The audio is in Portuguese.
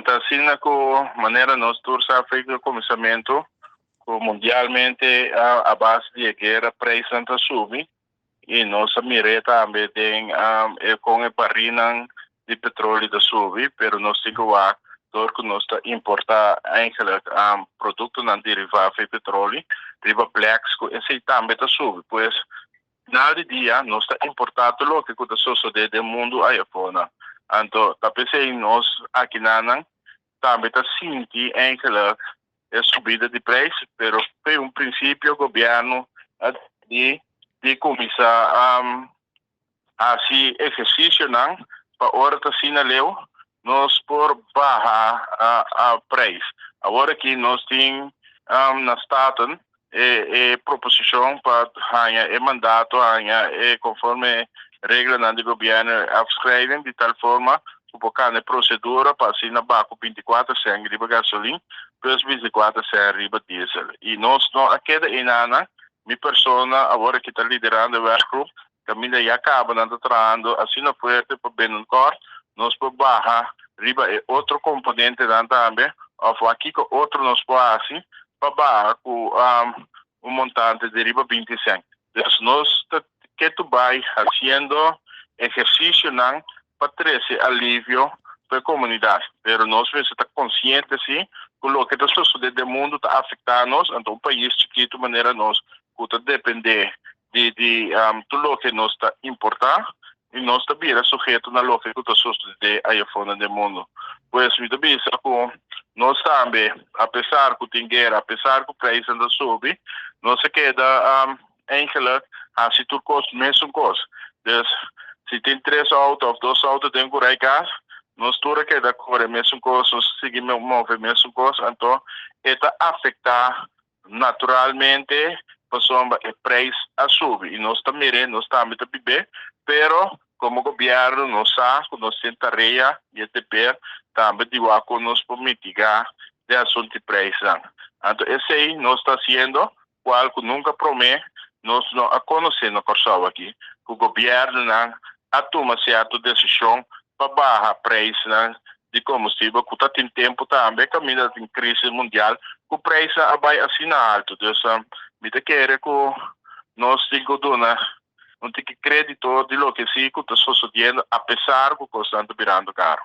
Assim, com maneira nós todos a feito o começamento, mundialmente a base de guerra preço sube e nós mire também tem com a barrina de petróleo da sube, pero nós temos a dor que nós importar eigenlijk produto não derivado de petróleo, riba blacks, esse também está sube, pois na dia nós está importado lo que está sucedendo do mundo aí fora. Então, talvez nós aqui na também está sentindo eigenlijk a subida de preço, pero foi princípio o governo de começar a se exercício não para hora tá sinaleu nós por barra a preço. Agora que nós tem na staten proposição para ganhar mandato ganhar conforme regra do governo afschrijven de tal forma que procedura para assinar baco 24 cent riba gasolina plus 24 cent riba diesel. E nós não aquela inana minha persona agora que está liderando o werkgroep Camila já acaba trabalhando assim não foi para bem cor nós por barra riba é outro componente também ou aqui com outro nós por assim para barra com montante de riba 20 cent. Então nós que tu vai fazendo exercício não para trazer alívio para a comunidade. Pero nós precisamos estar conscientes sim que o que está sucedendo no mundo está afetando nós, então um país chiquito maneira nós que depender de tudo o que nós está importar e nós também é sujeito na lógica que está sucedendo aí fora do mundo. Pois me também com nós também, apesar que tem guerra, apesar que o preço anda sube, nós se queda eigenlijk se tudo custa mesmo coisa. Dus se tem 3 autos ou 2 autos dentro do gas, nós tudo que da cor mesmo coisa, seguimos mover mesmo coisa, então está afetar naturalmente pessoa o preço a subir e nós também nós também bem, pero como governo nós sabe nós tentaria e até também de que nós por mitigar de assunto de preço. Então esse aí nós está sendo qual que nunca promete nós não a conhecer no Kosovo aqui que o governo não a toma certa decisão para baixar preço de combustível que está tem tempo também caminha em crise mundial que o preço vai assim alto. Então me quer que nós temos não tem crédito de lo que sim que está sucedendo apesar que o custo está virando caro.